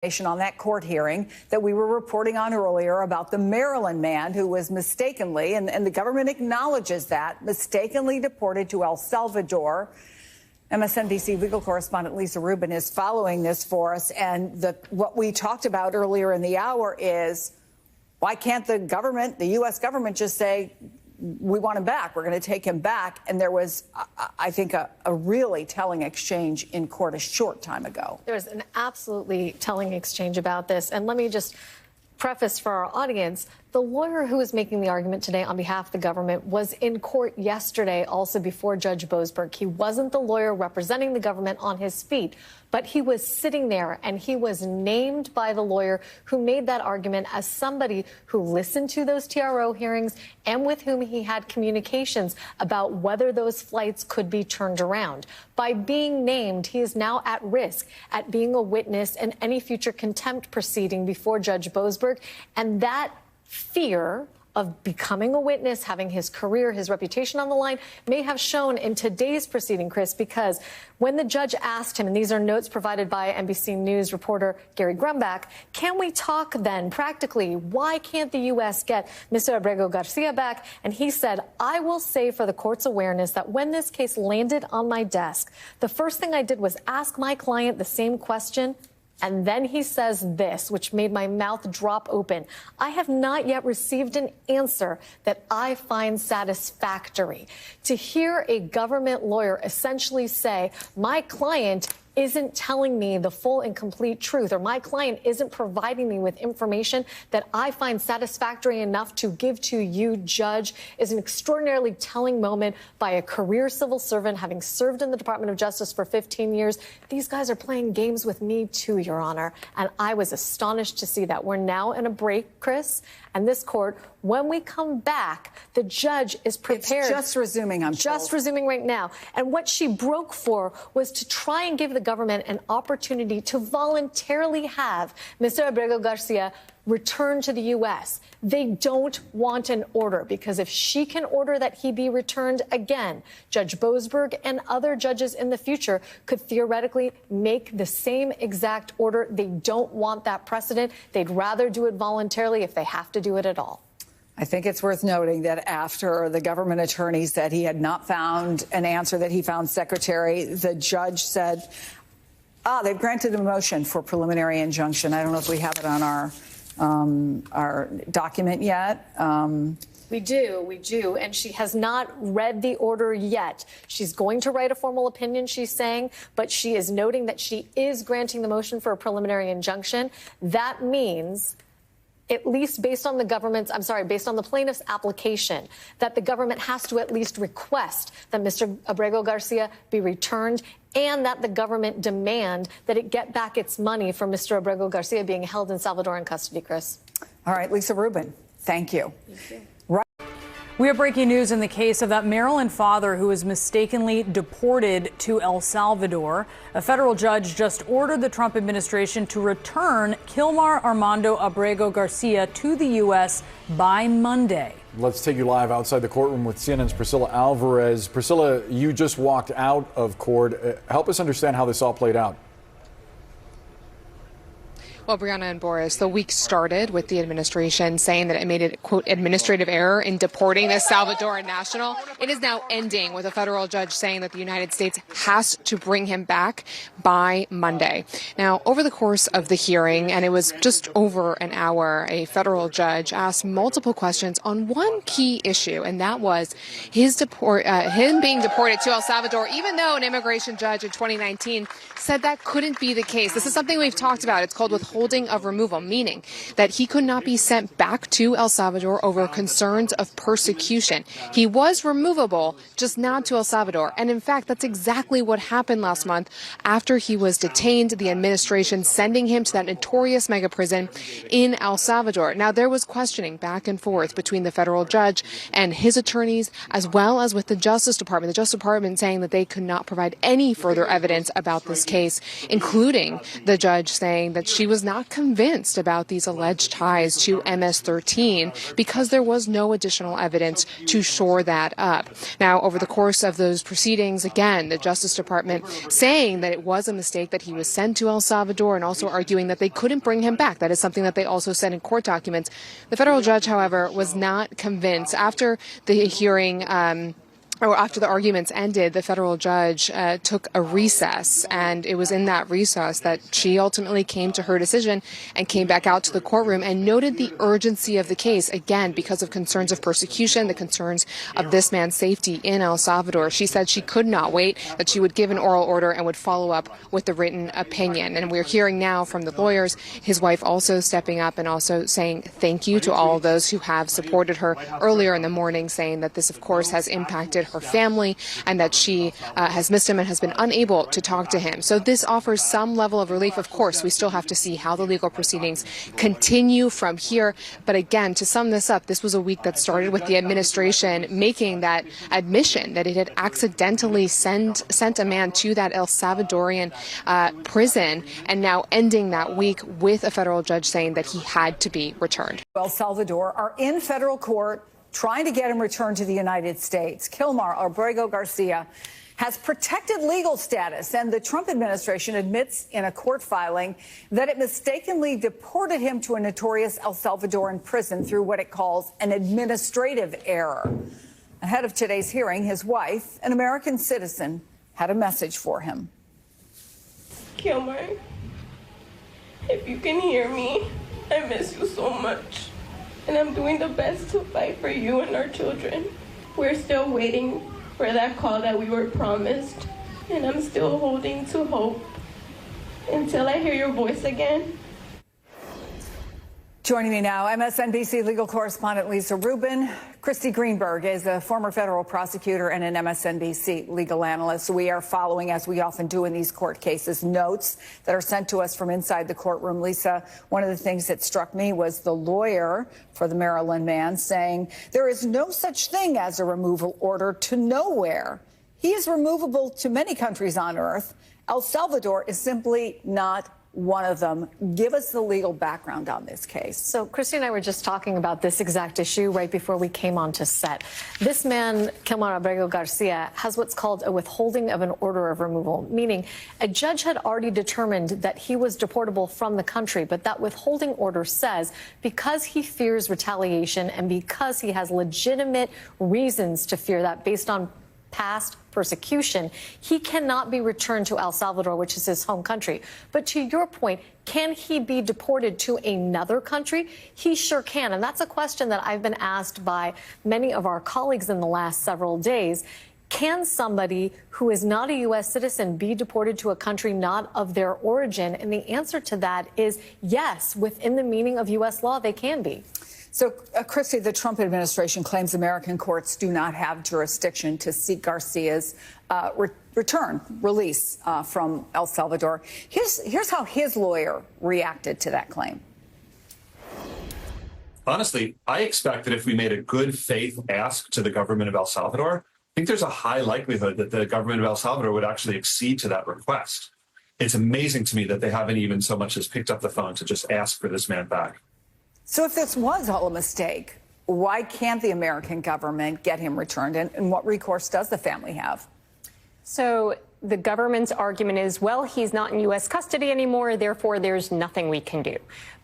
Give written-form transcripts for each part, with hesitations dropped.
On that court hearing that we were reporting on earlier about the Maryland man who was mistakenly, and the government acknowledges that, mistakenly deported to El Salvador. MSNBC legal correspondent Lisa Rubin is following this for us. And what we talked about earlier in the hour is, why can't the government, the U.S. government, just say, we want him back, we're going to take him back? And there was, I think, a really telling exchange in court a short time ago. There's an absolutely telling exchange about this. And let me just preface for our audience, the lawyer who was making the argument today on behalf of the government was in court yesterday, also before Judge Boasberg. He wasn't the lawyer representing the government on his feet, but he was sitting there, and he was named by the lawyer who made that argument as somebody who listened to those TRO hearings and with whom he had communications about whether those flights could be turned around. By being named, he is now at risk at being a witness in any future contempt proceeding before Judge Boasberg, and that fear of becoming a witness, having his career, his reputation on the line, may have shown in today's proceeding, Chris, because when the judge asked him, and these are notes provided by NBC News reporter Gary Grumbach, can we talk then practically? Why can't the U.S. get Mr. Abrego Garcia back? And he said, I will say for the court's awareness that when this case landed on my desk, the first thing I did was ask my client the same question. And then he says this, which made my mouth drop open. I have not yet received an answer that I find satisfactory. To hear a government lawyer essentially say, my client isn't telling me the full and complete truth, or my client isn't providing me with information that I find satisfactory enough to give to you, Judge, is an extraordinarily telling moment by a career civil servant having served in the Department of Justice for 15 years. These guys are playing games with me too, Your Honor, and I was astonished to see that. We're now in a break, Chris, and this court, when we come back, the judge is prepared. It's just resuming, I'm just told. resuming right now. And what she broke for was to try and give the government an opportunity to voluntarily have Mr. Abrego Garcia return to the U.S. They don't want an order, because if she can order that he be returned again, Judge Boasberg and other judges in the future could theoretically make the same exact order. They don't want that precedent. They'd rather do it voluntarily if they have to do it at all. I think it's worth noting that after the government attorney said he had not found an answer that he found secretary, the judge said, they've granted a motion for preliminary injunction. I don't know if we have it on our document yet. We do. And she has not read the order yet. She's going to write a formal opinion, she's saying, but she is noting that she is granting the motion for a preliminary injunction. That means, at least based on the plaintiff's application, that the government has to at least request that Mr. Abrego Garcia be returned, and that the government demand that it get back its money for Mr. Abrego Garcia being held in Salvadoran custody, Chris. All right, Lisa Rubin, thank you. Thank you. We have breaking news in the case of that Maryland father who was mistakenly deported to El Salvador. A federal judge just ordered the Trump administration to return Kilmar Armando Abrego Garcia to the U.S. by Monday. Let's take you live outside the courtroom with CNN's Priscilla Alvarez. Priscilla, you just walked out of court. Help us understand how this all played out. Well, Brianna and Boris, the week started with the administration saying that it made a, quote, administrative error in deporting this Salvadoran national. It is now ending with a federal judge saying that the United States has to bring him back by Monday. Now, over the course of the hearing, and it was just over an hour, a federal judge asked multiple questions on one key issue, and that was him being deported to El Salvador, even though an immigration judge in 2019 said that couldn't be the case. This is something we've talked about. It's called withholding of removal, meaning that he could not be sent back to El Salvador over concerns of persecution. He was removable, just not to El Salvador. And in fact, that's exactly what happened last month after he was detained, the administration sending him to that notorious mega prison in El Salvador. Now, there was questioning back and forth between the federal judge and his attorneys, as well as with the Justice Department. The Justice Department saying that they could not provide any further evidence about this case, including the judge saying that she was was not convinced about these alleged ties to MS-13 because there was no additional evidence to shore that up. Now, over the course of those proceedings, again, the Justice Department saying that it was a mistake that he was sent to El Salvador and also arguing that they couldn't bring him back. That is something that they also said in court documents. The federal judge, however, was not convinced. After the hearing, or after the arguments ended, the federal judge took a recess, and it was in that recess that she ultimately came to her decision and came back out to the courtroom and noted the urgency of the case, again, because of concerns of persecution, the concerns of this man's safety in El Salvador. She said she could not wait, that she would give an oral order and would follow up with the written opinion. And we're hearing now from the lawyers, his wife also stepping up and also saying thank you to all of those who have supported her earlier in the morning, saying that this, of course, has impacted her family and that she has missed him and has been unable to talk to him. So this offers some level of relief. Of course, we still have to see how the legal proceedings continue from here. But again, to sum this up, this was a week that started with the administration making that admission that it had accidentally sent a man to that El Salvadorian prison, and now ending that week with a federal judge saying that he had to be returned. El Salvador are in federal court trying to get him returned to the United States. Kilmar Abrego Garcia has protected legal status, and the Trump administration admits in a court filing that it mistakenly deported him to a notorious El Salvadoran prison through what it calls an administrative error. Ahead of today's hearing, his wife, an American citizen, had a message for him. Kilmar, if you can hear me, I miss you so much. And I'm doing the best to fight for you and our children. We're still waiting for that call that we were promised. And I'm still holding to hope until I hear your voice again. Joining me now, MSNBC legal correspondent Lisa Rubin. Christy Greenberg is a former federal prosecutor and an MSNBC legal analyst. We are following, as we often do in these court cases, notes that are sent to us from inside the courtroom. Lisa, one of the things that struck me was the lawyer for the Maryland man saying there is no such thing as a removal order to nowhere. He is removable to many countries on earth. El Salvador is simply not one of them. Give us the legal background on this case. So Christy and I were just talking about this exact issue right before we came on to set. This man, Kilmar Abrego Garcia, has what's called a withholding of an order of removal, meaning a judge had already determined that he was deportable from the country, but that withholding order says because he fears retaliation and because he has legitimate reasons to fear that based on past persecution, he cannot be returned to El Salvador, which is his home country. But to your point, can he be deported to another country? He sure can. And that's a question that I've been asked by many of our colleagues in the last several days. Can somebody who is not a U.S. citizen be deported to a country not of their origin? And the answer to that is yes. Within the meaning of U.S. law, they can be. So, Christy, the Trump administration claims American courts do not have jurisdiction to seek Garcia's release from El Salvador. Here's how his lawyer reacted to that claim. Honestly, I expect that if we made a good faith ask to the government of El Salvador, I think there's a high likelihood that the government of El Salvador would actually accede to that request. It's amazing to me that they haven't even so much as picked up the phone to just ask for this man back. So if this was all a mistake, why can't the American government get him returned? And what recourse does the family have? So the government's argument is, well, he's not in U.S. custody anymore, therefore there's nothing we can do.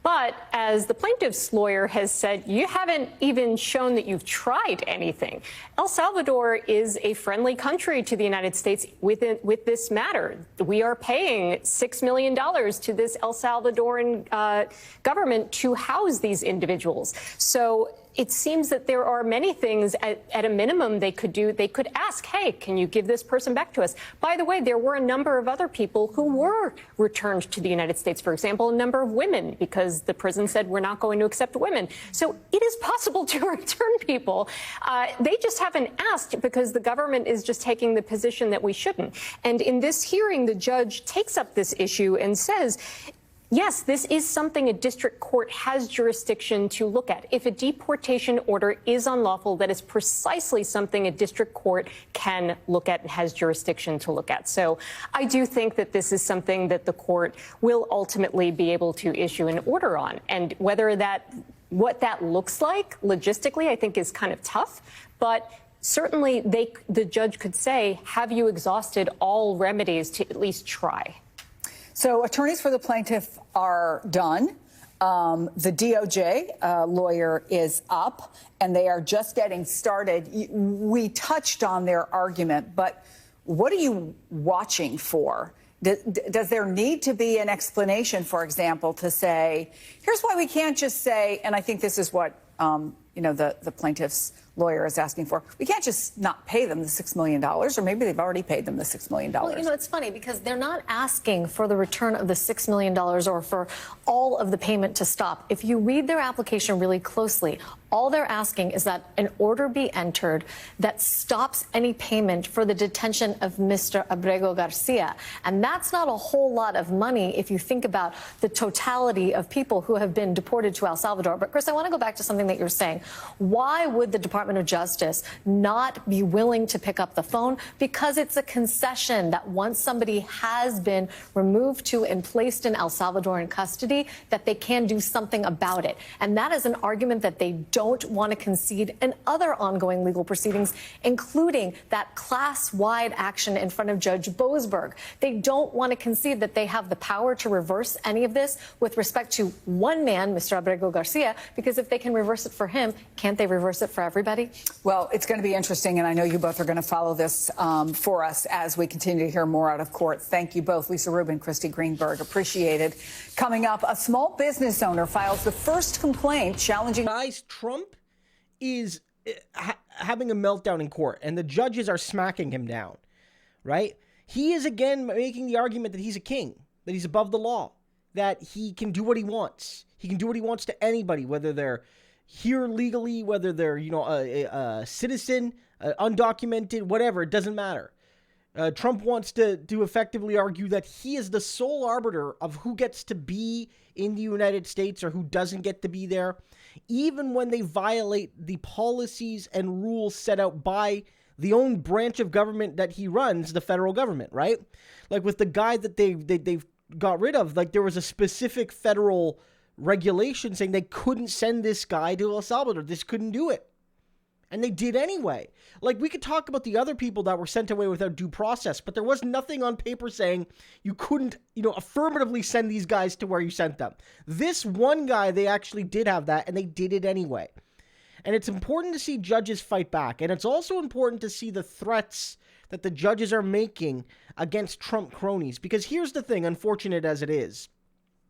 But as the plaintiff's lawyer has said, you haven't even shown that you've tried anything. El Salvador is a friendly country to the United States with this matter. We are paying $6 million to this El Salvadoran government to house these individuals. So it seems that there are many things at a minimum they could do. They could ask, hey, can you give this person back to us? By the way, there were a number of other people who were returned to the United States, for example, a number of women, because the prison said we're not going to accept women. So it is possible to return people. They just haven't asked because the government is just taking the position that we shouldn't. And in this hearing, the judge takes up this issue and says, Yes, this is something a district court has jurisdiction to look at. If a deportation order is unlawful, that is precisely something a district court can look at and has jurisdiction to look at. So I do think that this is something that the court will ultimately be able to issue an order on. And what that looks like logistically, I think is kind of tough. But certainly the judge could say, have you exhausted all remedies to at least try? So attorneys for the plaintiff are done. The DOJ lawyer is up, and they are just getting started. We touched on their argument, but what are you watching for? Does there need to be an explanation, for example, to say, here's why we can't just say, and I think this is what the plaintiff's lawyer is asking for. We can't just not pay them the $6 million, or maybe they've already paid them the $6 million. Well, it's funny because they're not asking for the return of the $6 million or for all of the payment to stop. If you read their application really closely, all they're asking is that an order be entered that stops any payment for the detention of Mr. Abrego Garcia. And that's not a whole lot of money if you think about the totality of people who have been deported to El Salvador. But, Chris, I want to go back to something that you're saying. Why would the Department of Justice not be willing to pick up the phone? Because it's a concession that once somebody has been removed to and placed in El Salvador in custody, that they can do something about it. And that is an argument that they don't want to concede in other ongoing legal proceedings, including that class-wide action in front of Judge Boasberg. They don't want to concede that they have the power to reverse any of this with respect to one man, Mr. Abrego Garcia, because if they can reverse it for him, can't they reverse it for everybody? Well, it's going to be interesting, and I know you both are going to follow this for us as we continue to hear more out of court. Thank you both, Lisa Rubin, Christy Greenberg. Appreciated. Coming up, a small business owner files the first complaint challenging... Guys, Trump is having a meltdown in court, and the judges are smacking him down, right? He is, again, making the argument that he's a king, that he's above the law, that he can do what he wants. He can do what he wants to anybody, whether they're here legally, whether they're, a citizen, undocumented, whatever, it doesn't matter. Trump wants to effectively argue that he is the sole arbiter of who gets to be in the United States or who doesn't get to be there, even when they violate the policies and rules set out by the own branch of government that he runs, the federal government, right? Like with the guy that they've got rid of, like there was a specific federal regulation saying they couldn't send this guy to El Salvador. This couldn't do it. And they did anyway. Like, we could talk about the other people that were sent away without due process, but there was nothing on paper saying you couldn't, affirmatively send these guys to where you sent them. This one guy, they actually did have that, and they did it anyway. And it's important to see judges fight back. And it's also important to see the threats that the judges are making against Trump cronies. Because here's the thing, unfortunate as it is,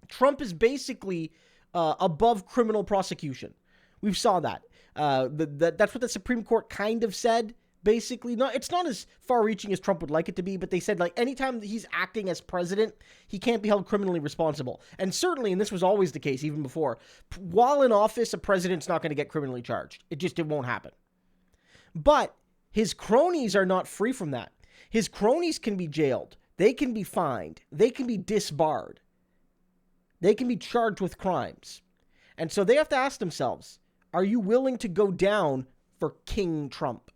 Trump is basically above criminal prosecution. We saw that. That's what the Supreme Court kind of said, basically. No, it's not as far-reaching as Trump would like it to be, but they said, anytime that he's acting as president, he can't be held criminally responsible. And certainly, and this was always the case even before, while in office, a president's not going to get criminally charged. It won't happen. But his cronies are not free from that. His cronies can be jailed. They can be fined. They can be disbarred. They can be charged with crimes. And so they have to ask themselves, are you willing to go down for King Trump?